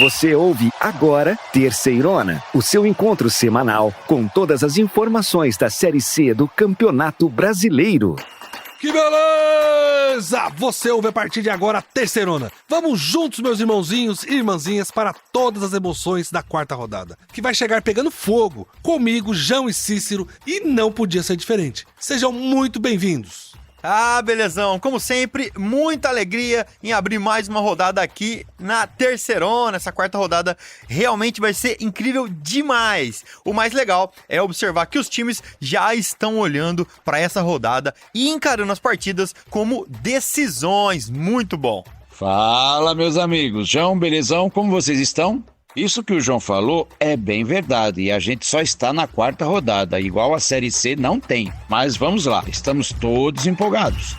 Você ouve agora Terceirona, o seu encontro semanal com todas as informações da Série C do Campeonato Brasileiro. Que beleza! Você ouve a partir de agora a Terceirona. Vamos juntos, meus irmãozinhos e irmãzinhas, para todas as emoções da quarta rodada, que vai chegar pegando fogo, comigo, João e Cícero, e não podia ser diferente. Sejam muito bem-vindos. Ah, belezão, como sempre, muita alegria em abrir mais uma rodada aqui na Terceirona. Essa quarta rodada realmente vai ser incrível demais. O mais legal é observar que os times já estão olhando para essa rodada e encarando as partidas como decisões. Muito bom. Fala, meus amigos. João, belezão, como vocês estão? Isso que o João falou é bem verdade e a gente só está na quarta rodada, igual a Série C não tem. Mas vamos lá, estamos todos empolgados.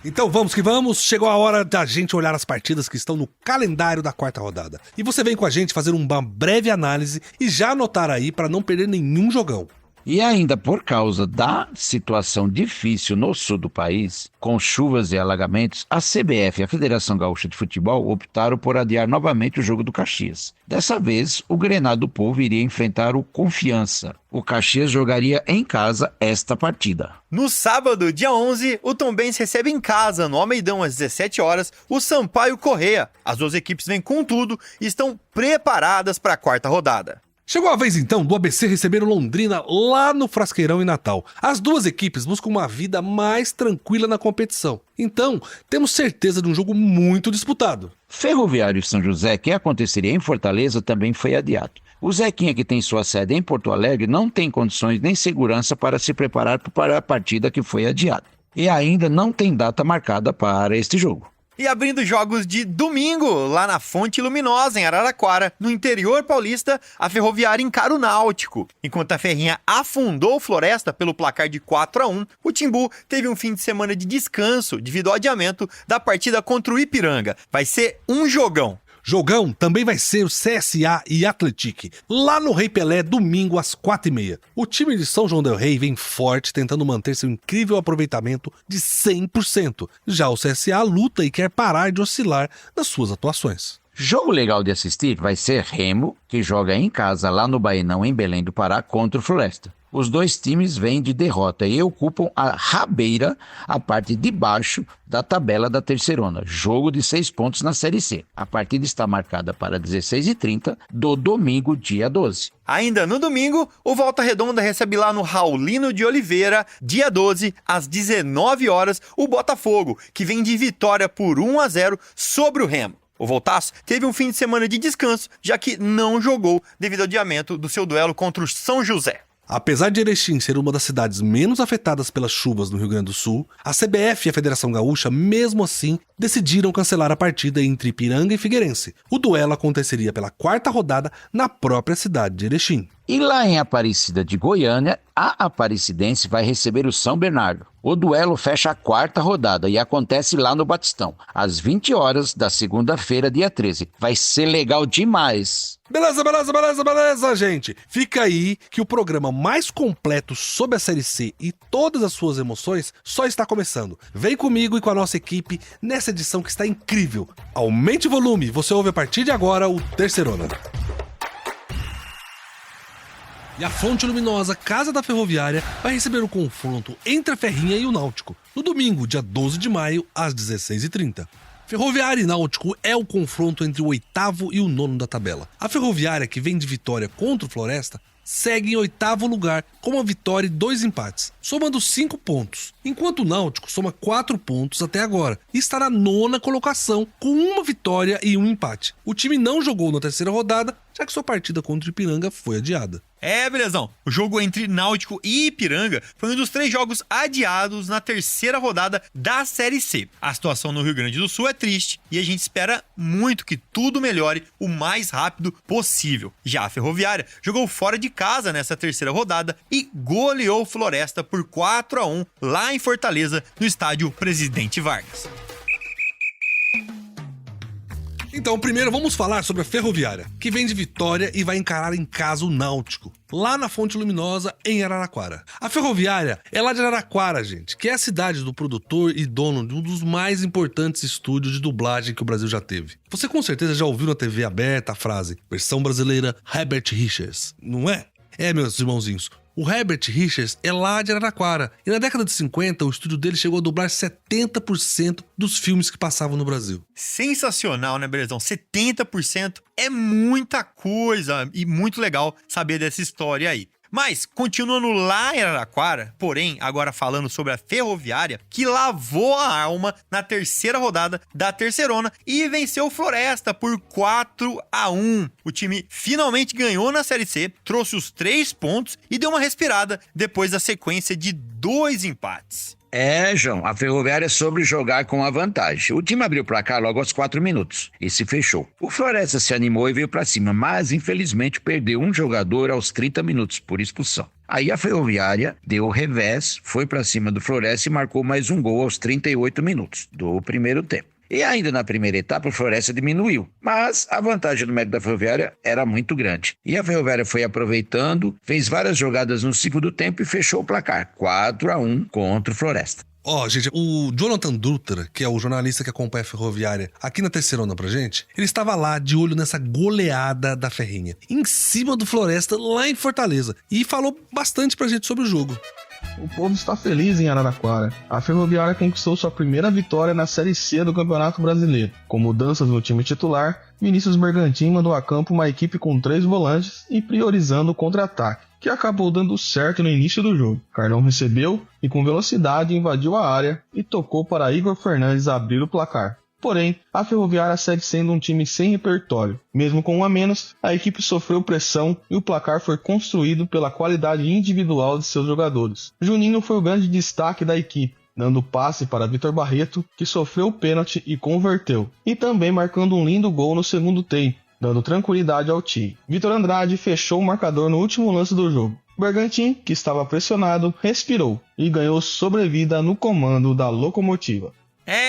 Então vamos que vamos, chegou a hora da gente olhar as partidas que estão no calendário da quarta rodada. E você vem com a gente fazer uma breve análise e já anotar aí para não perder nenhum jogão. E ainda por causa da situação difícil no sul do país, com chuvas e alagamentos, a CBF e a Federação Gaúcha de Futebol optaram por adiar novamente o jogo do Caxias. Dessa vez, o Grenal do Povo iria enfrentar o Confiança. O Caxias jogaria em casa esta partida. No sábado, dia 11, o Tombense recebe em casa, no Almeidão, às 17 horas, o Sampaio Corrêa. As duas equipes vêm com tudo e estão preparadas para a quarta rodada. Chegou a vez então do ABC receber o Londrina lá no Frasqueirão em Natal. As duas equipes buscam uma vida mais tranquila na competição. Então, temos certeza de um jogo muito disputado. Ferroviário e São José, que aconteceria em Fortaleza, também foi adiado. O Zequinha, que tem sua sede em Porto Alegre, não tem condições nem segurança para se preparar para a partida que foi adiada. E ainda não tem data marcada para este jogo. E abrindo jogos de domingo, lá na Fonte Luminosa, em Araraquara, no interior paulista, a Ferroviária encara o Náutico. Enquanto a Ferrinha afundou o Floresta pelo placar de 4-1, o Timbu teve um fim de semana de descanso devido ao adiamento da partida contra o Ipiranga. Vai ser um jogão. Jogão também vai ser o CSA e Atlético, lá no Rei Pelé, domingo às 4h30. O time de São João del Rei vem forte, tentando manter seu incrível aproveitamento de 100%. Já o CSA luta e quer parar de oscilar nas suas atuações. Jogo legal de assistir vai ser Remo, que joga em casa lá no Baenão, em Belém do Pará, contra o Floresta. Os dois times vêm de derrota e ocupam a rabeira, a parte de baixo da tabela da Terceirona. Jogo de 6 pontos na Série C. A partida está marcada para 16h30 do domingo, dia 12. Ainda no domingo, o Volta Redonda recebe lá no Raulino de Oliveira, dia 12, às 19 horas, o Botafogo, que vem de vitória por 1-0 sobre o Remo. O Voltaço teve um fim de semana de descanso, já que não jogou devido ao adiamento do seu duelo contra o São José. Apesar de Erechim ser uma das cidades menos afetadas pelas chuvas no Rio Grande do Sul, a CBF e a Federação Gaúcha, mesmo assim, decidiram cancelar a partida entre Ipiranga e Figueirense. O duelo aconteceria pela quarta rodada na própria cidade de Erechim. E lá em Aparecida de Goiânia, a Aparecidense vai receber o São Bernardo. O duelo fecha a quarta rodada e acontece lá no Batistão, às 20 horas da segunda-feira, dia 13. Vai ser legal demais. Beleza, gente. Fica aí que o programa mais completo sobre a Série C e todas as suas emoções só está começando. Vem comigo e com a nossa equipe nessa edição que está incrível. Aumente o volume, você ouve a partir de agora o Terceirona. E a Fonte Luminosa, casa da Ferroviária, vai receber o confronto entre a Ferrinha e o Náutico, no domingo, dia 12 de maio, às 16h30. Ferroviária e Náutico é o confronto entre o oitavo e o nono da tabela. A Ferroviária, que vem de vitória contra o Floresta, segue em oitavo lugar com uma vitória e 2 empates, somando 5 pontos, enquanto o Náutico soma 4 pontos até agora e está na nona colocação com uma vitória e 1 empate. O time não jogou na terceira rodada, já que sua partida contra o Ipiranga foi adiada. Belezão, o jogo entre Náutico e Ipiranga foi um dos 3 jogos adiados na terceira rodada da Série C. A situação no Rio Grande do Sul é triste e a gente espera muito que tudo melhore o mais rápido possível. Já a Ferroviária jogou fora de casa nessa terceira rodada e goleou Floresta por 4-1 lá em Fortaleza, no estádio Presidente Vargas. Então, primeiro vamos falar sobre a Ferroviária, que vem de vitória e vai encarar em casa o Náutico, lá na Fonte Luminosa, em Araraquara. A Ferroviária é lá de Araraquara, gente, que é a cidade do produtor e dono de um dos mais importantes estúdios de dublagem que o Brasil já teve. Você com certeza já ouviu na TV aberta a frase versão brasileira Herbert Richards, não é? É, meus irmãozinhos. O Herbert Richards é lá de Araraquara e na década de 50 o estúdio dele chegou a dublar 70% dos filmes que passavam no Brasil. Sensacional, né, Belezão? 70% é muita coisa e muito legal saber dessa história aí. Mas, continuando lá em Araraquara, porém, agora falando sobre a Ferroviária, que lavou a alma na terceira rodada da Terceirona e venceu o Floresta por 4-1. O time finalmente ganhou na Série C, trouxe os 3 pontos e deu uma respirada depois da sequência de 2 empates. João, a Ferroviária soube jogar com a vantagem. O time abriu o placar logo aos 4 minutos e se fechou. O Floresta se animou e veio pra cima, mas infelizmente perdeu um jogador aos 30 minutos por expulsão. Aí a Ferroviária deu o revés, foi pra cima do Floresta e marcou mais um gol aos 38 minutos do primeiro tempo. E ainda na primeira etapa o Floresta diminuiu, mas a vantagem do médico da Ferroviária era muito grande. E a Ferroviária foi aproveitando, fez várias jogadas no segundo tempo e fechou o placar, 4-1 contra o Floresta. Gente, o Jonathan Dutra, que é o jornalista que acompanha a Ferroviária aqui na Terceirona pra gente, ele estava lá de olho nessa goleada da Ferrinha, em cima do Floresta, lá em Fortaleza, e falou bastante pra gente sobre o jogo. O povo está feliz em Araraquara. A Ferroviária conquistou sua primeira vitória na Série C do Campeonato Brasileiro. Com mudanças no time titular, Vinícius Bergantin mandou a campo uma equipe com 3 volantes e priorizando o contra-ataque, que acabou dando certo no início do jogo. Carlão recebeu e com velocidade invadiu a área e tocou para Igor Fernandes abrir o placar. Porém, a Ferroviária segue sendo um time sem repertório. Mesmo com um a menos, a equipe sofreu pressão e o placar foi construído pela qualidade individual de seus jogadores. Juninho foi o grande destaque da equipe, dando passe para Vitor Barreto, que sofreu o pênalti e converteu, e também marcando um lindo gol no segundo tempo, dando tranquilidade ao time. Vitor Andrade fechou o marcador no último lance do jogo. Bergantin, que estava pressionado, respirou e ganhou sobrevida no comando da locomotiva.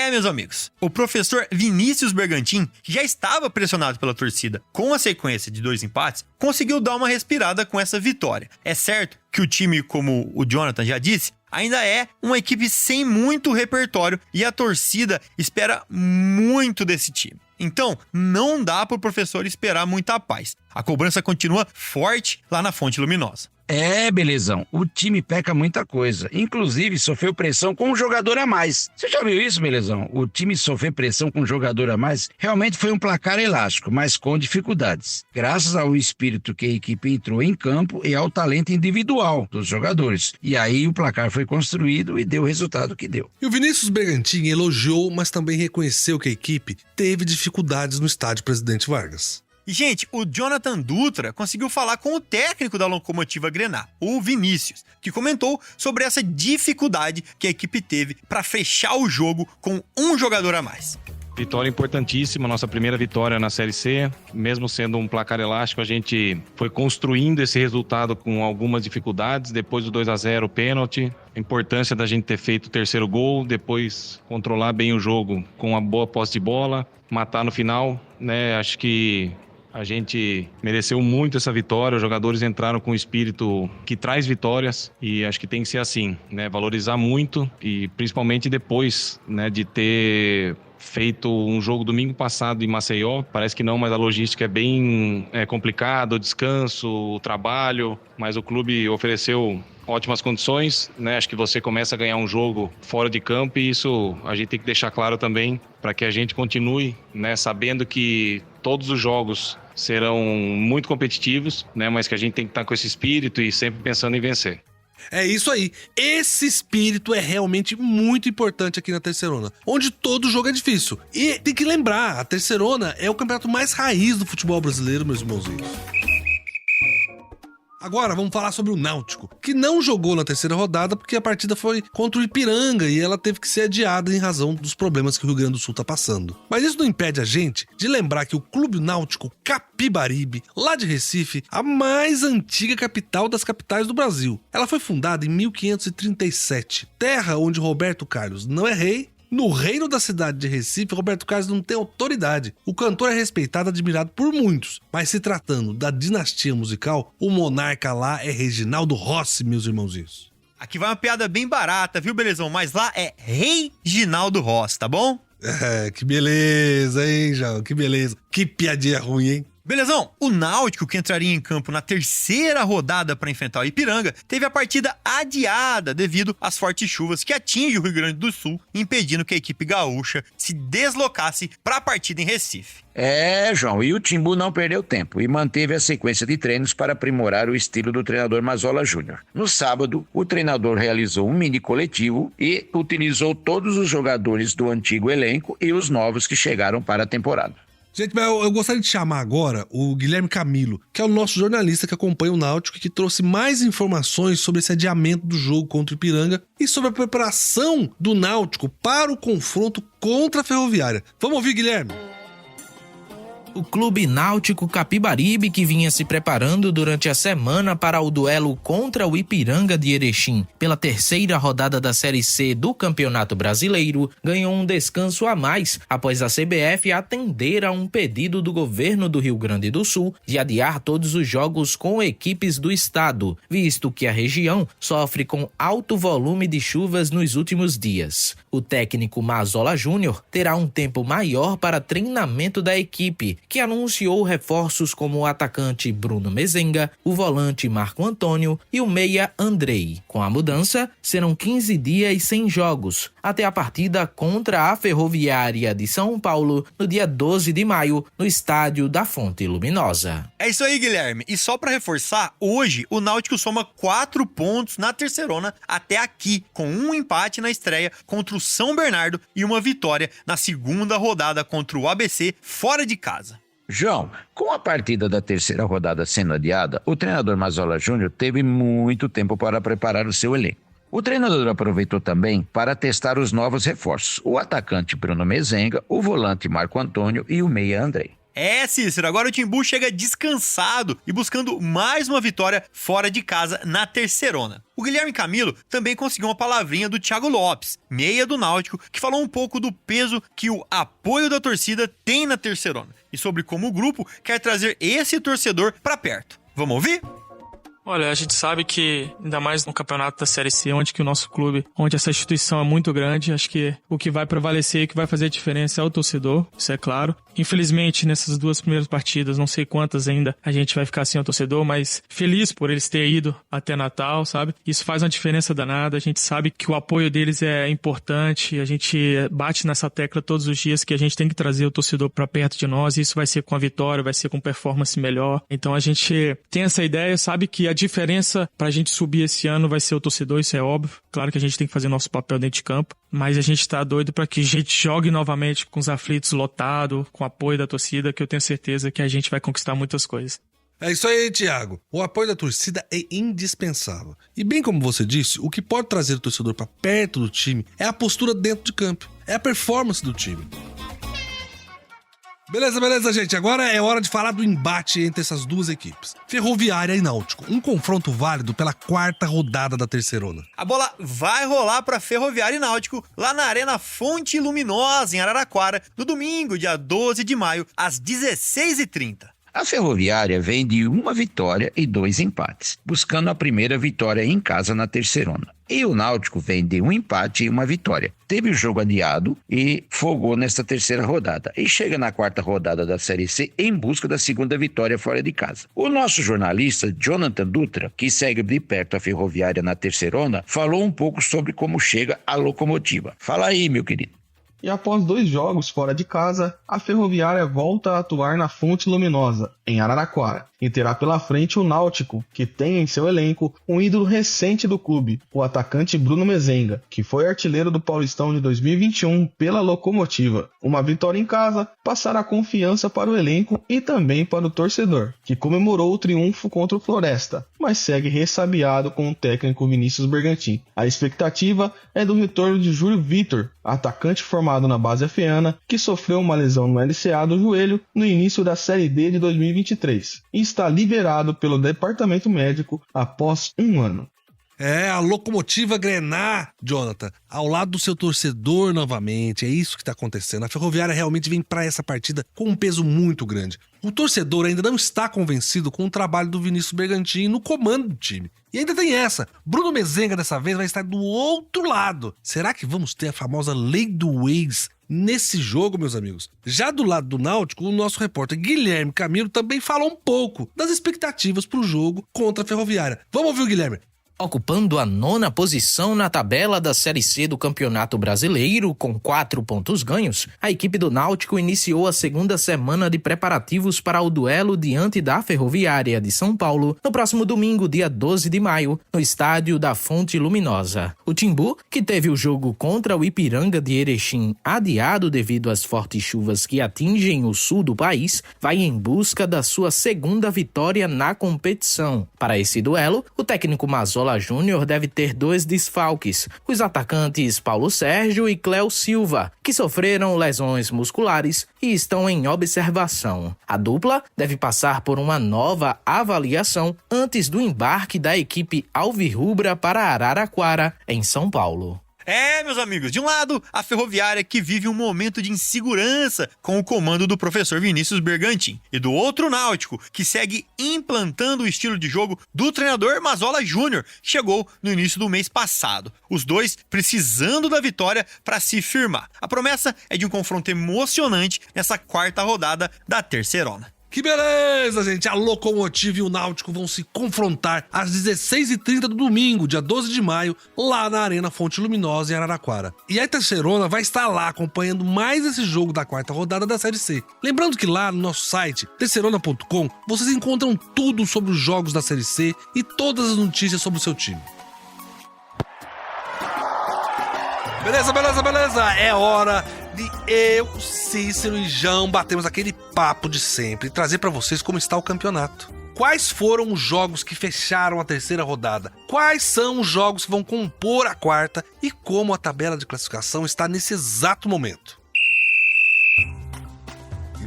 Meus amigos, o professor Vinícius Bergantin, que já estava pressionado pela torcida com a sequência de 2 empates, conseguiu dar uma respirada com essa vitória. É certo que o time, como o Jonathan já disse, ainda é uma equipe sem muito repertório e a torcida espera muito desse time. Então, não dá para o professor esperar muita paz. A cobrança continua forte lá na Fonte Luminosa. Belezão, o time peca muita coisa, inclusive sofreu pressão com um jogador a mais. Você já viu isso, Belezão? O time sofrer pressão com um jogador a mais realmente foi um placar elástico, mas com dificuldades. Graças ao espírito que a equipe entrou em campo e ao talento individual dos jogadores. E aí o placar foi construído e deu o resultado que deu. E o Vinícius Bergantin elogiou, mas também reconheceu que a equipe teve dificuldades no estádio Presidente Vargas. E, gente, o Jonathan Dutra conseguiu falar com o técnico da Locomotiva Grená, o Vinícius, que comentou sobre essa dificuldade que a equipe teve para fechar o jogo com um jogador a mais. Vitória importantíssima, nossa primeira vitória na Série C. Mesmo sendo um placar elástico, a gente foi construindo esse resultado com algumas dificuldades. Depois do 2-0, o pênalti. A importância da gente ter feito o terceiro gol, depois controlar bem o jogo com uma boa posse de bola, matar no final, né? Acho que a gente mereceu muito essa vitória, os jogadores entraram com um espírito que traz vitórias e acho que tem que ser assim, né? Valorizar muito e principalmente depois, né, de ter feito um jogo domingo passado em Maceió, parece que não, mas a logística é bem complicada, o descanso, o trabalho, mas o clube ofereceu ótimas condições, né? Acho que você começa a ganhar um jogo fora de campo e isso a gente tem que deixar claro também para que a gente continue, né, sabendo que todos os jogos serão muito competitivos, né, mas que a gente tem que estar com esse espírito e sempre pensando em vencer. É isso aí. Esse espírito é realmente muito importante aqui na Terceirona, onde todo jogo é difícil. E tem que lembrar, a Terceirona é o campeonato mais raiz do futebol brasileiro, meus irmãozinhos. Agora vamos falar sobre o Náutico, que não jogou na terceira rodada porque a partida foi contra o Ipiranga e ela teve que ser adiada em razão dos problemas que o Rio Grande do Sul está passando. Mas isso não impede a gente de lembrar que o Clube Náutico Capibaribe, lá de Recife, a mais antiga capital das capitais do Brasil. Ela foi fundada em 1537, terra onde Roberto Carlos não é rei, No reino da cidade de Recife, Roberto Carlos não tem autoridade. O cantor é respeitado e admirado por muitos, mas se tratando da dinastia musical, o monarca lá é Reginaldo Rossi, meus irmãozinhos. Aqui vai uma piada bem barata, viu, belezão? Mas lá é Reginaldo Rossi, tá bom? Que beleza, hein, João? Que beleza. Que piadinha ruim, hein? Belezão, o Náutico, que entraria em campo na terceira rodada para enfrentar o Ipiranga, teve a partida adiada devido às fortes chuvas que atingem o Rio Grande do Sul, impedindo que a equipe gaúcha se deslocasse para a partida em Recife. João, e o Timbu não perdeu tempo e manteve a sequência de treinos para aprimorar o estilo do treinador Mazola Júnior. No sábado, o treinador realizou um mini coletivo e utilizou todos os jogadores do antigo elenco e os novos que chegaram para a temporada. Gente, mas eu gostaria de chamar agora o Guilherme Camilo, que é o nosso jornalista que acompanha o Náutico e que trouxe mais informações sobre esse adiamento do jogo contra o Ipiranga e sobre a preparação do Náutico para o confronto contra a Ferroviária. Vamos ouvir, Guilherme? O Clube Náutico Capibaribe, que vinha se preparando durante a semana para o duelo contra o Ipiranga de Erechim pela terceira rodada da Série C do Campeonato Brasileiro, ganhou um descanso a mais após a CBF atender a um pedido do governo do Rio Grande do Sul de adiar todos os jogos com equipes do estado, visto que a região sofre com alto volume de chuvas nos últimos dias. O técnico Mazola Júnior terá um tempo maior para treinamento da equipe, que anunciou reforços como o atacante Bruno Mezenga, o volante Marco Antônio e o meia Andrei. Com a mudança, serão 15 dias sem jogos, até a partida contra a Ferroviária de São Paulo, no dia 12 de maio, no estádio da Fonte Luminosa. É isso aí, Guilherme. E só para reforçar, hoje o Náutico soma 4 pontos na terceirona até aqui, com um empate na estreia contra o São Bernardo e uma vitória na segunda rodada contra o ABC fora de casa. João, com a partida da terceira rodada sendo adiada, o treinador Mazola Júnior teve muito tempo para preparar o seu elenco. O treinador aproveitou também para testar os novos reforços, o atacante Bruno Mezenga, o volante Marco Antônio e o meia Andrei. Cícero, agora o Timbu chega descansado e buscando mais uma vitória fora de casa na terceirona. O Guilherme Camilo também conseguiu uma palavrinha do Thiago Lopes, meia do Náutico, que falou um pouco do peso que o apoio da torcida tem na terceirona e sobre como o grupo quer trazer esse torcedor para perto. Vamos ouvir? Olha, a gente sabe que, ainda mais no campeonato da Série C, onde que o nosso clube, onde essa instituição é muito grande, acho que o que vai prevalecer e o que vai fazer a diferença é o torcedor, isso é claro. Infelizmente, nessas 2 primeiras partidas, não sei quantas ainda, a gente vai ficar sem o torcedor, mas feliz por eles terem ido até Natal, sabe? Isso faz uma diferença danada, a gente sabe que o apoio deles é importante, a gente bate nessa tecla todos os dias que a gente tem que trazer o torcedor para perto de nós, e isso vai ser com a vitória, vai ser com performance melhor. Então a gente tem essa ideia, sabe que a diferença pra gente subir esse ano vai ser o torcedor, isso é óbvio. Claro que a gente tem que fazer nosso papel dentro de campo, mas a gente tá doido pra que a gente jogue novamente com os aflitos lotados, com o apoio da torcida, que eu tenho certeza que a gente vai conquistar muitas coisas. É isso aí, Thiago. O apoio da torcida é indispensável. E bem como você disse, o que pode trazer o torcedor pra perto do time é a postura dentro de campo, é a performance do time. Beleza, gente. Agora é hora de falar do embate entre essas duas equipes. Ferroviária e Náutico. Um confronto válido pela 4ª rodada da terceirona. A bola vai rolar para Ferroviária e Náutico lá na Arena Fonte Luminosa, em Araraquara, no domingo, dia 12 de maio, às 16h30. A Ferroviária vem de uma vitória e 2 empates, buscando a primeira vitória em casa na terceirona. E o Náutico vem de um empate e uma vitória. Teve o jogo adiado e folgou nesta terceira rodada. E chega na 4ª rodada da Série C em busca da segunda vitória fora de casa. O nosso jornalista Jonathan Dutra, que segue de perto a Ferroviária na terceirona, falou um pouco sobre como chega a locomotiva. Fala aí, meu querido. E após 2 jogos fora de casa, a Ferroviária volta a atuar na Fonte Luminosa, em Araraquara, e terá pela frente o Náutico, que tem em seu elenco um ídolo recente do clube, o atacante Bruno Mezenga, que foi artilheiro do Paulistão de 2021 pela Locomotiva. Uma vitória em casa passará confiança para o elenco e também para o torcedor, que comemorou o triunfo contra o Floresta, mas segue ressabiado com o técnico Vinícius Bergantin. A expectativa é do retorno de Júlio Vitor, atacante formado na base afiana, que sofreu uma lesão no LCA do joelho no início da Série D de 2023 e está liberado pelo departamento médico após 1 ano. É, a locomotiva Grená, Jonathan, ao lado do seu torcedor novamente. É isso que tá acontecendo. A Ferroviária realmente vem pra essa partida com um peso muito grande. O torcedor ainda não está convencido com o trabalho do Vinícius Bergantin no comando do time. E ainda tem essa. Bruno Mezenga dessa vez vai estar do outro lado. Será que vamos ter a famosa lei do ex nesse jogo, meus amigos? Já do lado do Náutico, o nosso repórter Guilherme Camilo também falou um pouco das expectativas pro jogo contra a Ferroviária. Vamos ouvir o Guilherme. Ocupando a 9ª posição na tabela da Série C do Campeonato Brasileiro, com 4 pontos ganhos, a equipe do Náutico iniciou a segunda semana de preparativos para o duelo diante da Ferroviária de São Paulo, no próximo domingo, dia 12 de maio, no estádio da Fonte Luminosa. O Timbu, que teve o jogo contra o Ipiranga de Erechim adiado devido às fortes chuvas que atingem o sul do país, vai em busca da sua segunda vitória na competição. Para esse duelo, o técnico Mazola Júnior deve ter 2 desfalques, os atacantes Paulo Sérgio e Cléo Silva, que sofreram lesões musculares e estão em observação. A dupla deve passar por uma nova avaliação antes do embarque da equipe alvirrubra para Araraquara, em São Paulo. É, meus amigos, de um lado, a Ferroviária que vive um momento de insegurança com o comando do professor Vinícius Bergantin. E do outro, o Náutico, que segue implantando o estilo de jogo do treinador Mazola Júnior, que chegou no início do mês passado. Os dois precisando da vitória para se firmar. A promessa é de um confronto emocionante nessa 4ª rodada da Terceirona. Que beleza, gente! A Locomotiva e o Náutico vão se confrontar às 16h30 do domingo, dia 12 de maio, lá na Arena Fonte Luminosa, em Araraquara. E a Terceirona vai estar lá acompanhando mais esse jogo da 4ª rodada da Série C. Lembrando que lá no nosso site, terceirona.com, vocês encontram tudo sobre os jogos da Série C e todas as notícias sobre o seu time. Beleza! É hora de eu, Cícero e João batemos aquele papo de sempre e trazer pra vocês como está o campeonato. Quais foram os jogos que fecharam a 3ª rodada? Quais são os jogos que vão compor a 4ª e como a tabela de classificação está nesse exato momento?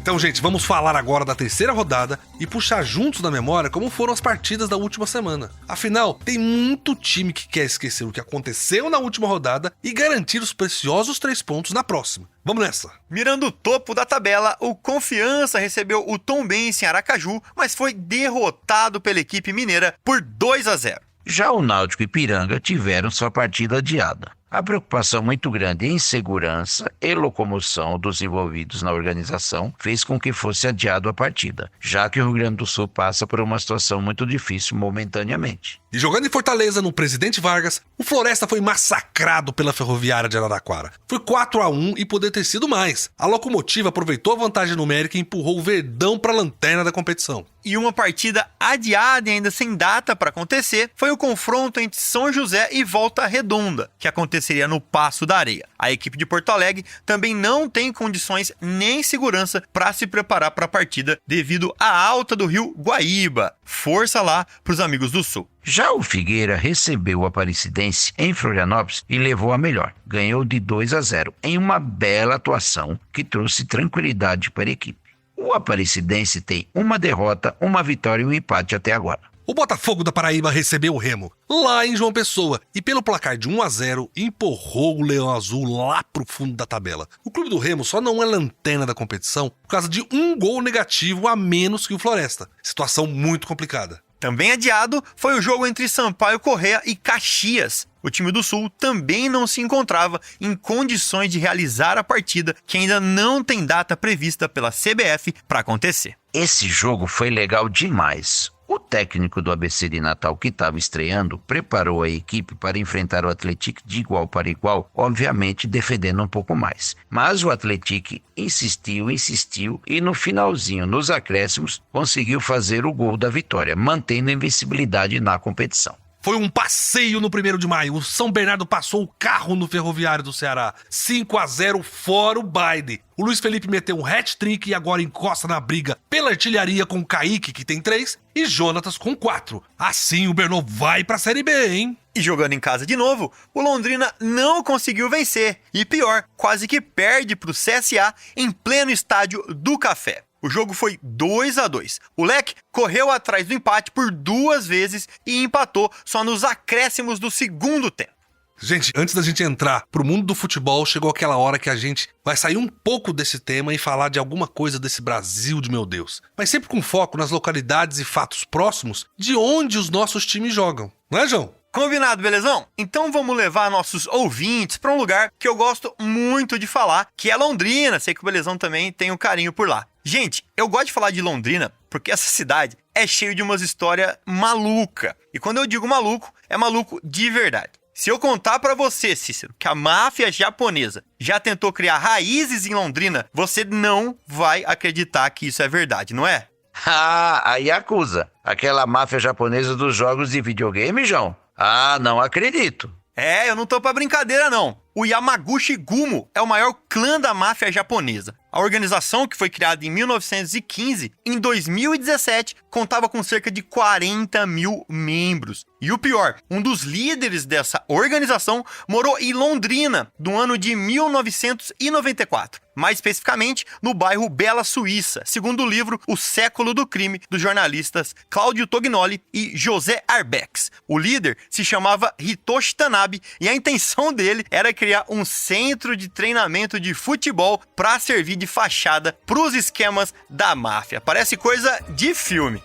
Então, gente, vamos falar agora da 3ª rodada e puxar juntos na memória como foram as partidas da última semana. Afinal, tem muito time que quer esquecer o que aconteceu na última rodada e garantir os preciosos 3 pontos na próxima. Vamos nessa! Mirando o topo da tabela, o Confiança recebeu o Tombense em Aracaju, mas foi derrotado pela equipe mineira por 2-0. Já o Náutico e Ipiranga tiveram sua partida adiada. A preocupação muito grande em segurança e locomoção dos envolvidos na organização fez com que fosse adiado a partida, já que o Rio Grande do Sul passa por uma situação muito difícil momentaneamente. E jogando em Fortaleza, no Presidente Vargas, o Floresta foi massacrado pela Ferroviária de Araraquara. Foi 4-1 e poderia ter sido mais. A Locomotiva aproveitou a vantagem numérica e empurrou o Verdão para a lanterna da competição. E uma partida adiada e ainda sem data para acontecer foi o confronto entre São José e Volta Redonda, que aconteceria no Paço da Areia. A equipe de Porto Alegre também não tem condições nem segurança para se preparar para a partida devido à alta do rio Guaíba. Força lá para os amigos do Sul. Já o Figueira recebeu o Aparecidense em Florianópolis e levou a melhor. Ganhou de 2-0 em uma bela atuação que trouxe tranquilidade para a equipe. O Aparecidense tem uma derrota, uma vitória e um empate até agora. O Botafogo da Paraíba recebeu o Remo, lá em João Pessoa, e pelo placar de 1-0, empurrou o Leão Azul lá pro fundo da tabela. O clube do Remo só não é lanterna da competição por causa de um gol negativo a menos que o Floresta. Situação muito complicada. Também adiado foi o jogo entre Sampaio Corrêa e Caxias. O time do Sul também não se encontrava em condições de realizar a partida, que ainda não tem data prevista pela CBF para acontecer. Esse jogo foi legal demais. O técnico do ABC de Natal, que estava estreando, preparou a equipe para enfrentar o Atlético de igual para igual, obviamente defendendo um pouco mais. Mas o Atlético insistiu e no finalzinho, nos acréscimos, conseguiu fazer o gol da vitória, mantendo a invencibilidade na competição. Foi um passeio no 1º de maio. O São Bernardo passou o carro no Ferroviário do Ceará. 5-0 fora o baile. O Luiz Felipe meteu um hat-trick e agora encosta na briga pela Pela artilharia com Kaique, que tem 3, e Jonatas com 4. Assim o Brno vai pra Série B, hein? E jogando em casa de novo, o Londrina não conseguiu vencer. E pior, quase que perde pro CSA em pleno estádio do Café. O jogo foi 2-2. O Leque correu atrás do empate por 2 vezes e empatou só nos acréscimos do segundo tempo. Gente, antes da gente entrar pro mundo do futebol, chegou aquela hora que a gente vai sair um pouco desse tema e falar de alguma coisa desse Brasil de meu Deus. Mas sempre com foco nas localidades e fatos próximos de onde os nossos times jogam. Não é, João? Combinado, belezão? Então vamos levar nossos ouvintes para um lugar que eu gosto muito de falar, que é Londrina. Sei que o Belezão também tem um carinho por lá. Gente, eu gosto de falar de Londrina porque essa cidade é cheia de umas histórias malucas. E quando eu digo maluco, é maluco de verdade. Se eu contar pra você, Cícero, que a máfia japonesa já tentou criar raízes em Londrina, você não vai acreditar que isso é verdade, não é? Ah, a Yakuza, aquela máfia japonesa dos jogos de videogame, João? Ah, não acredito. Eu não tô pra brincadeira, não. O Yamaguchi Gumo é o maior clã da máfia japonesa. A organização, que foi criada em 1915, em 2017, contava com cerca de 40 mil membros. E o pior, um dos líderes dessa organização morou em Londrina, no ano de 1994. Mais especificamente, no bairro Bela Suíça, segundo o livro O Século do Crime, dos jornalistas Cláudio Tognoli e José Arbex. O líder se chamava Hitoshi Tanabe e a intenção dele era criar um centro de treinamento de futebol para servir de fachada para os esquemas da máfia. Parece coisa de filme.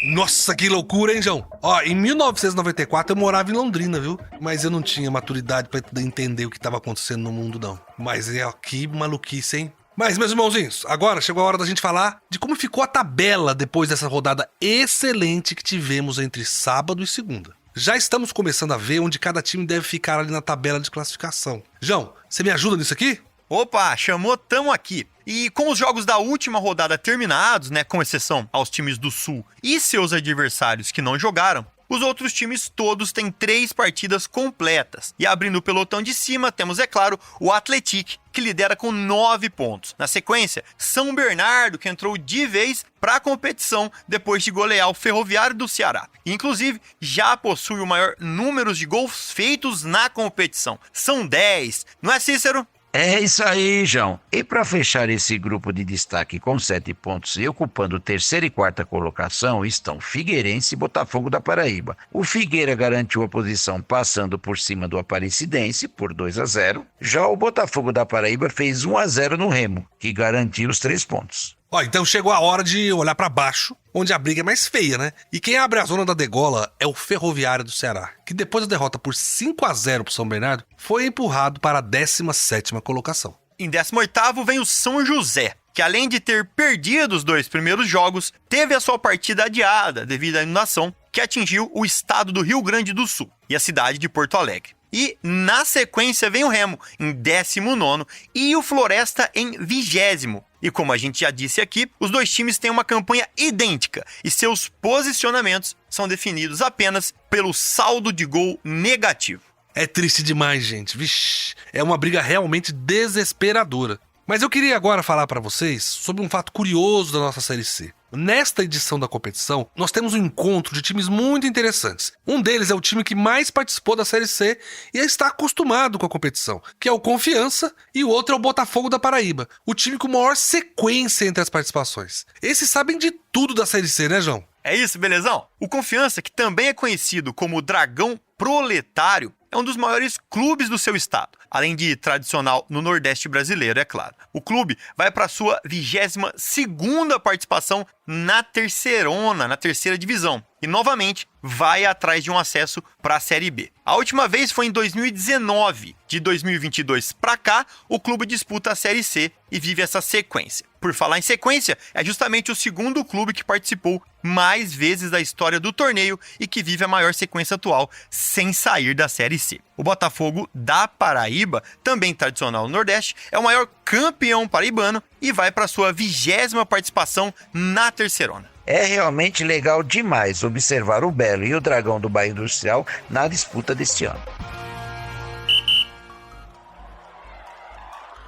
Nossa, que loucura, hein, João? Ó, em 1994 eu morava em Londrina, viu? Mas eu não tinha maturidade pra entender o que tava acontecendo no mundo, não. Mas que maluquice, hein? Mas, meus irmãozinhos, agora chegou a hora da gente falar de como ficou a tabela depois dessa rodada excelente que tivemos entre sábado e segunda. Já estamos começando a ver onde cada time deve ficar ali na tabela de classificação. João, você me ajuda nisso aqui? Opa, chamou, tamo aqui. E com os jogos da última rodada terminados, né, com exceção aos times do Sul e seus adversários que não jogaram, os outros times todos têm 3 partidas completas. E abrindo o pelotão de cima, temos, é claro, o Atlético, que lidera com 9 pontos. Na sequência, São Bernardo, que entrou de vez para a competição depois de golear o Ferroviário do Ceará. E, inclusive, já possui o maior número de gols feitos na competição. São 10. Não é, Cícero? É isso aí, João. E para fechar esse grupo de destaque com 7 pontos e ocupando terceira e quarta colocação estão Figueirense e Botafogo da Paraíba. O Figueira garantiu a posição passando por cima do Aparecidense por 2-0. Já o Botafogo da Paraíba fez 1-0 no Remo, que garantiu os 3 pontos. Ó, então chegou a hora de olhar pra baixo, onde a briga é mais feia, né? E quem abre a zona da degola é o Ferroviário do Ceará, que depois da derrota por 5-0 pro São Bernardo, foi empurrado para a 17ª colocação. Em 18º vem o São José, que além de ter perdido os 2 primeiros jogos, teve a sua partida adiada devido à inundação que atingiu o estado do Rio Grande do Sul e a cidade de Porto Alegre. E na sequência vem o Remo, em 19º, e o Floresta em 20º. E como a gente já disse aqui, os 2 times têm uma campanha idêntica e seus posicionamentos são definidos apenas pelo saldo de gol negativo. É triste demais, gente. Vixe, é uma briga realmente desesperadora. Mas eu queria agora falar para vocês sobre um fato curioso da nossa Série C. Nesta edição da competição, nós temos um encontro de times muito interessantes. Um deles é o time que mais participou da Série C e está acostumado com a competição, que é o Confiança, e o outro é o Botafogo da Paraíba, o time com maior sequência entre as participações. Esses sabem de tudo da Série C, né, João? É isso, belezão? O Confiança, que também é conhecido como Dragão Proletário, é um dos maiores clubes do seu estado, além de tradicional no Nordeste brasileiro, é claro. O clube vai para sua 22ª participação na Terceirona, na terceira divisão, e novamente vai atrás de um acesso para a Série B. A última vez foi em 2019. De 2022 para cá, o clube disputa a Série C e vive essa sequência. Por falar em sequência, é justamente o segundo clube que participou mais vezes da história do torneio e que vive a maior sequência atual sem sair da Série C. O Botafogo da Paraíba, também tradicional no Nordeste, é o maior campeão paraibano e vai para sua 20ª participação na Terceirona. É realmente legal demais observar o Belo e o Dragão do Bairro Industrial na disputa deste ano.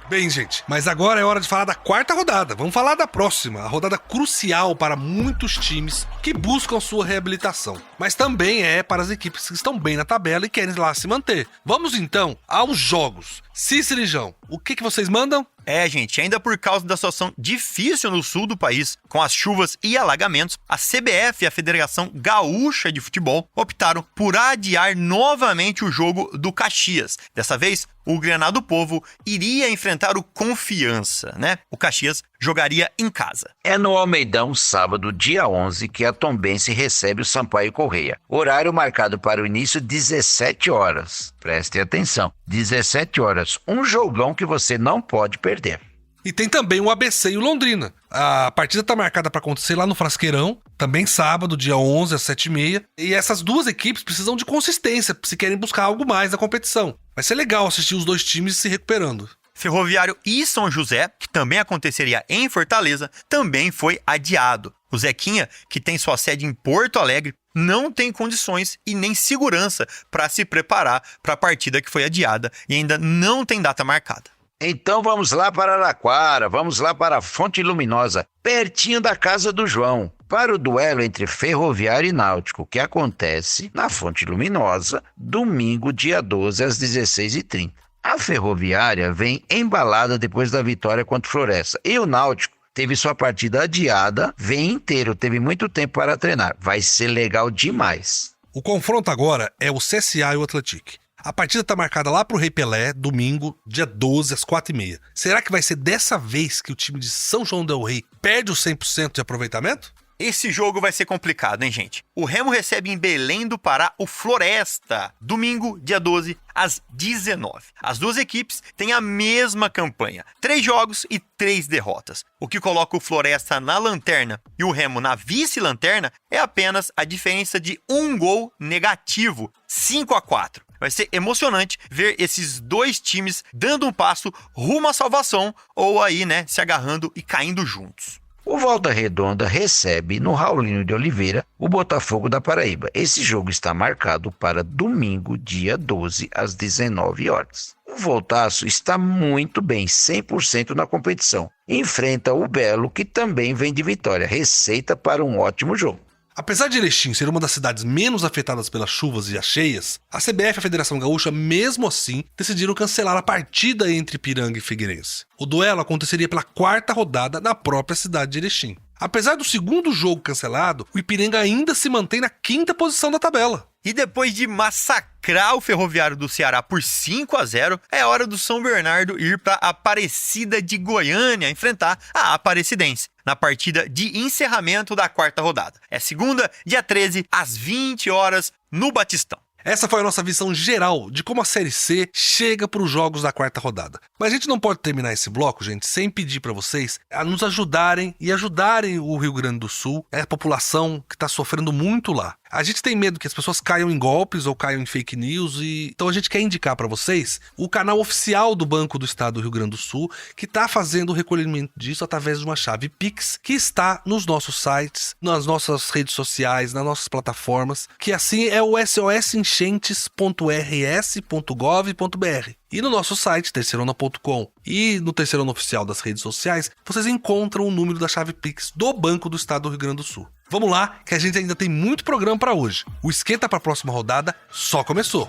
Bem, gente, mas agora é hora de falar da quarta rodada. Vamos falar da próxima, a rodada crucial para muitos times que buscam sua reabilitação. Mas também é para as equipes que estão bem na tabela e querem lá se manter. Vamos então aos jogos. Cícero e João, o que vocês mandam? Gente, ainda por causa da situação difícil no sul do país, com as chuvas e alagamentos, a CBF e a Federação Gaúcha de Futebol optaram por adiar novamente o jogo do Caxias. Dessa vez, o Grenal do Povo iria enfrentar o Confiança, né? O Caxias jogaria em casa. É no Almeidão, sábado, dia 11, que a Tombense recebe o Sampaio Corrêa. Horário marcado para o início, 17 horas. Prestem atenção, 17 horas. Um jogão que você não pode perder. E tem também o ABC e o Londrina. A partida está marcada para acontecer lá no Frasqueirão, também sábado, dia 11, às 7h30. E essas duas equipes precisam de consistência se querem buscar algo mais na competição. Vai ser legal assistir os dois times se recuperando. Ferroviário e São José, que também aconteceria em Fortaleza, também foi adiado. O Zequinha, que tem sua sede em Porto Alegre, não tem condições e nem segurança para se preparar para a partida que foi adiada e ainda não tem data marcada. Então vamos lá para Araraquara, vamos lá para a Fonte Luminosa, pertinho da casa do João, para o duelo entre Ferroviário e Náutico, que acontece na Fonte Luminosa, domingo, dia 12, às 16h30. A Ferroviária vem embalada depois da vitória contra o Floresta. E o Náutico teve sua partida adiada, vem inteiro, teve muito tempo para treinar. Vai ser legal demais. O confronto agora é o CSA e o Atlético. A partida está marcada lá pro Rei Pelé, domingo, dia 12, às 4h30. Será que vai ser dessa vez que o time de São João del Rei perde os 100% de aproveitamento? Esse jogo vai ser complicado, hein, gente? O Remo recebe em Belém do Pará o Floresta, domingo, dia 12, às 19h. As duas equipes têm a mesma campanha, 3 jogos e 3 derrotas. O que coloca o Floresta na lanterna e o Remo na vice-lanterna é apenas a diferença de um gol negativo, 5-4. Vai ser emocionante ver esses dois times dando um passo rumo à salvação ou aí, né, se agarrando e caindo juntos. O Volta Redonda recebe no Raulino de Oliveira o Botafogo da Paraíba. Esse jogo está marcado para domingo, dia 12, às 19h. O Voltaço está muito bem, 100% na competição. Enfrenta o Belo, que também vem de vitória. Receita para um ótimo jogo. Apesar de Erechim ser uma das cidades menos afetadas pelas chuvas e as cheias, a CBF e a Federação Gaúcha, mesmo assim, decidiram cancelar a partida entre Ipiranga e Figueirense. O duelo aconteceria pela quarta rodada na própria cidade de Erechim. Apesar do segundo jogo cancelado, o Ipiranga ainda se mantém na 5ª posição da tabela. E depois de massacrar o Ferroviário do Ceará por 5-0, é hora do São Bernardo ir para Aparecida de Goiânia enfrentar a Aparecidense na partida de encerramento da quarta rodada. É segunda, dia 13, às 20h, no Batistão. Essa foi a nossa visão geral de como a Série C chega para os jogos da quarta rodada. Mas a gente não pode terminar esse bloco, gente, sem pedir para vocês a nos ajudarem e ajudarem o Rio Grande do Sul, a população que está sofrendo muito lá. A gente tem medo que as pessoas caiam em golpes ou caiam em fake news, então a gente quer indicar para vocês o canal oficial do Banco do Estado do Rio Grande do Sul, que está fazendo o recolhimento disso através de uma chave Pix, que está nos nossos sites, nas nossas redes sociais, nas nossas plataformas, que assim é o sosenchentes.rs.gov.br. E no nosso site, terceirona.com, e no Terceirona Oficial das redes sociais, vocês encontram o número da chave Pix do Banco do Estado do Rio Grande do Sul. Vamos lá, que a gente ainda tem muito programa para hoje. O esquenta para a próxima rodada só começou.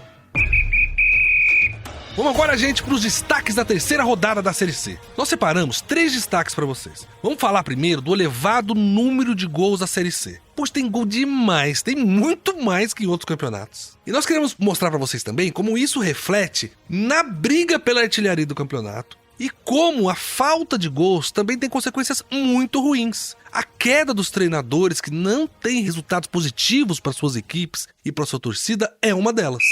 Vamos agora, gente, para os destaques da terceira rodada da Série C. Nós separamos 3 destaques para vocês. Vamos falar primeiro do elevado número de gols da Série C. Pois tem gol demais, tem muito mais que em outros campeonatos. E nós queremos mostrar para vocês também como isso reflete na briga pela artilharia do campeonato. E como a falta de gols também tem consequências muito ruins. A queda dos treinadores que não têm resultados positivos para suas equipes e para sua torcida é uma delas.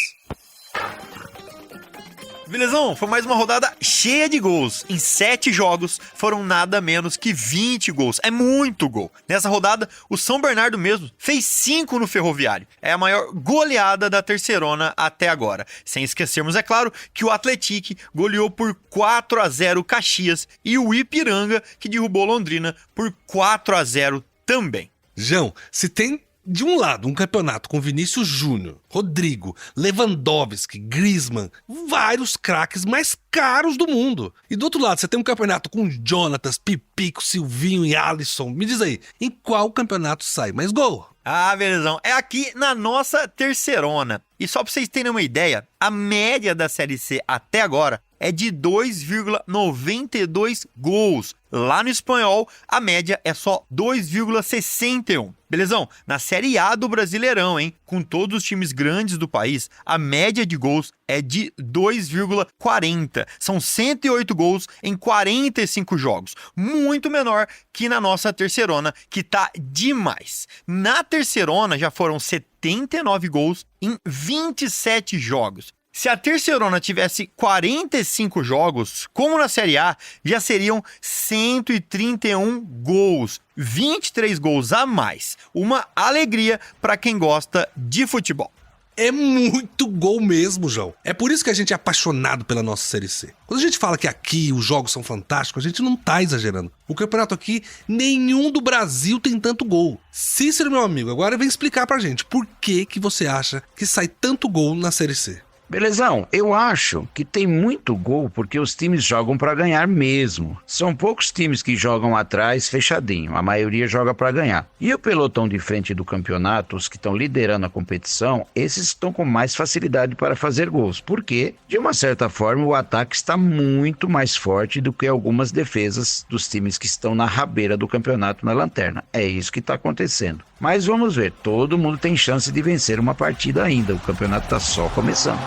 Belezão, foi mais uma rodada cheia de gols. Em 7 jogos foram nada menos que 20 gols. É muito gol. Nessa rodada, o São Bernardo mesmo fez 5 no Ferroviário. É a maior goleada da Terceirona até agora. Sem esquecermos, é claro, que o Atlético goleou por 4-0 o Caxias e o Ipiranga, que derrubou Londrina por 4-0 também. João, se tem De um lado, um campeonato com Vinícius Júnior, Rodrigo, Lewandowski, Griezmann, vários craques mais caros do mundo. E do outro lado, você tem um campeonato com Jonatas, Pipico, Silvinho e Alisson. Me diz aí, em qual campeonato sai mais gol? Ah, belezão. É aqui na nossa terceirona. E só pra vocês terem uma ideia, a média da Série C até agora é de 2,92 gols. Lá no espanhol, a média é só 2,61. Belezão? Na Série A do Brasileirão, hein? Com todos os times grandes do país, a média de gols é de 2,40. São 108 gols em 45 jogos. Muito menor que na nossa terceirona, que tá demais. Na terceirona já foram 79 gols em 27 jogos. Se a terceirona tivesse 45 jogos, como na Série A, já seriam 131 gols. 23 gols a mais. Uma alegria para quem gosta de futebol. É muito gol mesmo, João. É por isso que a gente é apaixonado pela nossa Série C. Quando a gente fala que aqui os jogos são fantásticos, a gente não tá exagerando. O campeonato aqui, nenhum do Brasil tem tanto gol. Cícero, meu amigo, agora vem explicar pra gente por que você acha que sai tanto gol na Série C. Belezão, eu acho que tem muito gol porque os times jogam para ganhar mesmo. São poucos times que jogam atrás fechadinho, a maioria joga para ganhar. E o pelotão de frente do campeonato, os que estão liderando a competição, esses estão com mais facilidade para fazer gols, porque, de uma certa forma, o ataque está muito mais forte do que algumas defesas dos times que estão na rabeira do campeonato na lanterna. É isso que está acontecendo. Mas vamos ver, todo mundo tem chance de vencer uma partida ainda, o campeonato está só começando.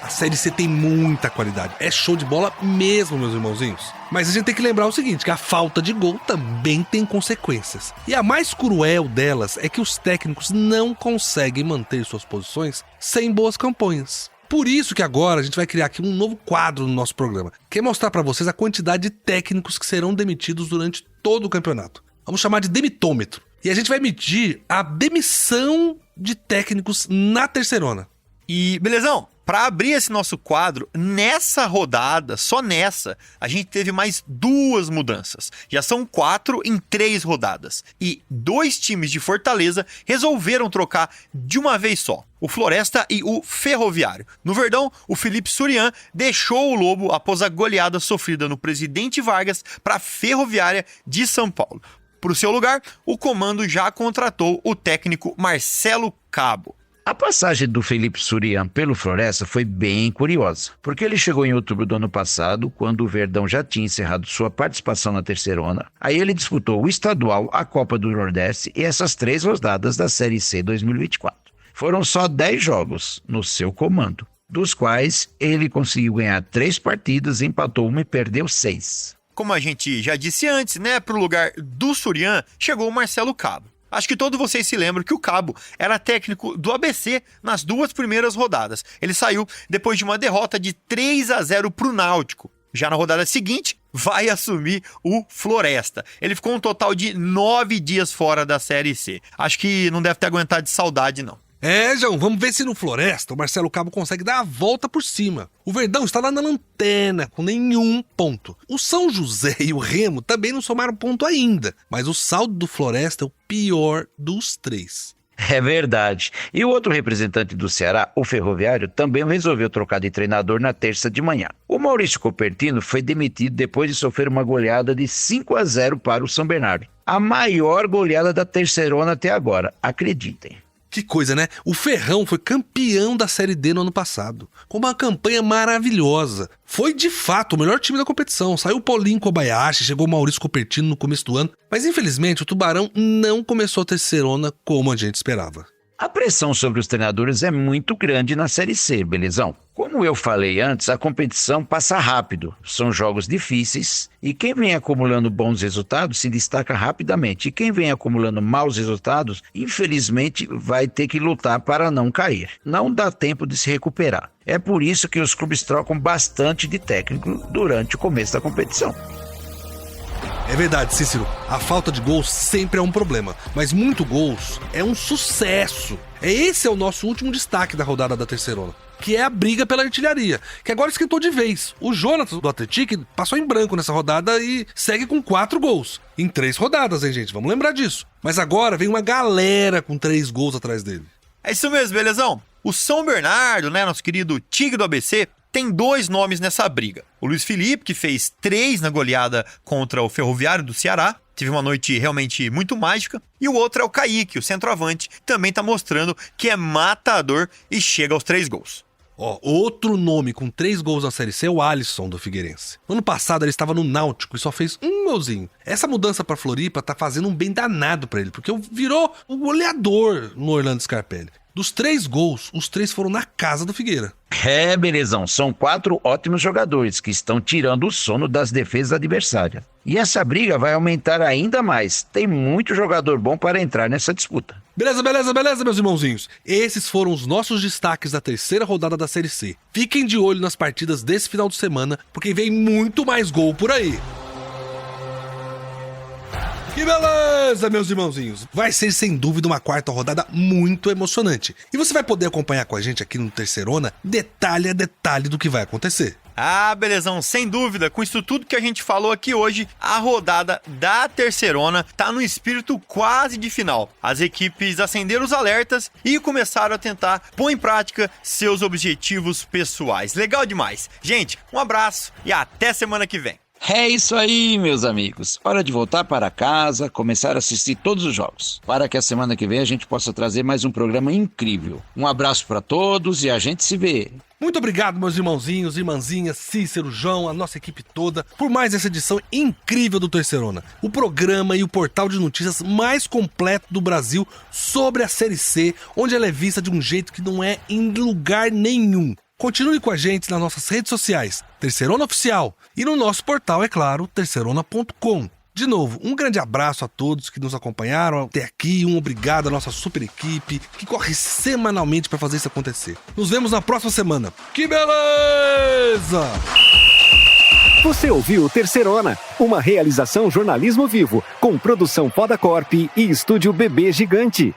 A Série C tem muita qualidade, é show de bola mesmo, meus irmãozinhos. Mas a gente tem que lembrar o seguinte, que a falta de gol também tem consequências. E a mais cruel delas é que os técnicos não conseguem manter suas posições sem boas campanhas. Por isso que agora a gente vai criar aqui um novo quadro no nosso programa, que é mostrar para vocês a quantidade de técnicos que serão demitidos durante todo o campeonato. Vamos chamar de demitômetro. E a gente vai medir a demissão de técnicos na terceirona. E, belezão, para abrir esse nosso quadro, nessa rodada, só nessa, a gente teve mais 2 mudanças. Já são 4 em 3 rodadas. E 2 times de Fortaleza resolveram trocar de uma vez só. O Floresta e o Ferroviário. No Verdão, o Felipe Surian deixou o Lobo após a goleada sofrida no Presidente Vargas para a Ferroviária de São Paulo. Para o seu lugar, o comando já contratou o técnico Marcelo Cabo. A passagem do Felipe Surian pelo Floresta foi bem curiosa, porque ele chegou em outubro do ano passado, quando o Verdão já tinha encerrado sua participação na terceirona. Aí ele disputou o estadual, a Copa do Nordeste e essas 3 rodadas da Série C 2024. Foram só 10 jogos no seu comando, dos quais ele conseguiu ganhar 3 partidas, empatou 1 e perdeu 6. Como a gente já disse antes, né, para o lugar do Surian chegou o Marcelo Cabo. Acho que todos vocês se lembram que o Cabo era técnico do ABC nas 2 primeiras rodadas. Ele saiu depois de uma derrota de 3-0 para o Náutico. Já na rodada seguinte, vai assumir o Floresta. Ele ficou um total de 9 dias fora da Série C. Acho que não deve ter aguentado de saudade, não. João, vamos ver se no Floresta o Marcelo Cabo consegue dar a volta por cima. O Verdão está lá na lanterna, com nenhum ponto. O São José e o Remo também não somaram ponto ainda, mas o saldo do Floresta é o pior dos 3. É verdade. E o outro representante do Ceará, o Ferroviário, também resolveu trocar de treinador na terça de manhã. O Maurício Copertino foi demitido depois de sofrer uma goleada de 5-0 para o São Bernardo. A maior goleada da terceirona até agora, acreditem. Que coisa, né? O Ferrão foi campeão da Série D no ano passado, com uma campanha maravilhosa. Foi, de fato, o melhor time da competição. Saiu o Paulinho Kobayashi, chegou o Maurício Copertino no começo do ano. Mas, infelizmente, o Tubarão não começou a terceirona como a gente esperava. A pressão sobre os treinadores é muito grande na Série C, belezão? Como eu falei antes, a competição passa rápido, são jogos difíceis e quem vem acumulando bons resultados se destaca rapidamente. E quem vem acumulando maus resultados, infelizmente, vai ter que lutar para não cair. Não dá tempo de se recuperar. É por isso que os clubes trocam bastante de técnico durante o começo da competição. É verdade, Cícero, a falta de gols sempre é um problema, mas muito gols é um sucesso. Esse é o nosso último destaque da rodada da Terceirona, que é a briga pela artilharia, que agora esquentou de vez. O Jonathan do Atlético passou em branco nessa rodada e segue com 4 gols. Em 3 rodadas, hein, gente? Vamos lembrar disso. Mas agora vem uma galera com 3 gols atrás dele. É isso mesmo, belezão? O São Bernardo, né, nosso querido Tigre do ABC, tem 2 nomes nessa briga. O Luiz Felipe, que fez 3 na goleada contra o Ferroviário do Ceará, teve uma noite realmente muito mágica. E o outro é o Kaique, o centroavante, que também tá mostrando que é matador e chega aos 3 gols. Outro nome com 3 gols na Série C é o Alisson do Figueirense. No ano passado ele estava no Náutico e só fez 1 golzinho. Essa mudança pra Floripa tá fazendo um bem danado pra ele, porque virou o goleador no Orlando Scarpelli. Dos 3 gols, os 3 foram na casa do Figueira. Belezão, são 4 ótimos jogadores que estão tirando o sono das defesas adversárias. E essa briga vai aumentar ainda mais. Tem muito jogador bom para entrar nessa disputa. Beleza, meus irmãozinhos. Esses foram os nossos destaques da terceira rodada da Série C. Fiquem de olho nas partidas desse final de semana, porque vem muito mais gol por aí. Que beleza, meus irmãozinhos! Vai ser sem dúvida uma quarta rodada muito emocionante. E você vai poder acompanhar com a gente aqui no Terceirona detalhe a detalhe do que vai acontecer. Ah, belezão, sem dúvida, com isso tudo que a gente falou aqui hoje, a rodada da Terceirona tá no espírito quase de final. As equipes acenderam os alertas e começaram a tentar pôr em prática seus objetivos pessoais. Legal demais. Gente, um abraço e até semana que vem. É isso aí, meus amigos. Hora de voltar para casa, começar a assistir todos os jogos, para que a semana que vem a gente possa trazer mais um programa incrível. Um abraço para todos e a gente se vê. Muito obrigado, meus irmãozinhos, irmãzinhas, Cícero, João, a nossa equipe toda, por mais essa edição incrível do Terceirona. O programa e o portal de notícias mais completo do Brasil sobre a Série C, onde ela é vista de um jeito que não é em lugar nenhum. Continue com a gente nas nossas redes sociais, Terceirona Oficial, e no nosso portal, é claro, terceirona.com. De novo, um grande abraço a todos que nos acompanharam até aqui, um obrigado à nossa super equipe, que corre semanalmente para fazer isso acontecer. Nos vemos na próxima semana. Que beleza! Você ouviu Terceirona, uma realização jornalismo vivo, com produção Poda Corp e estúdio Bebê Gigante.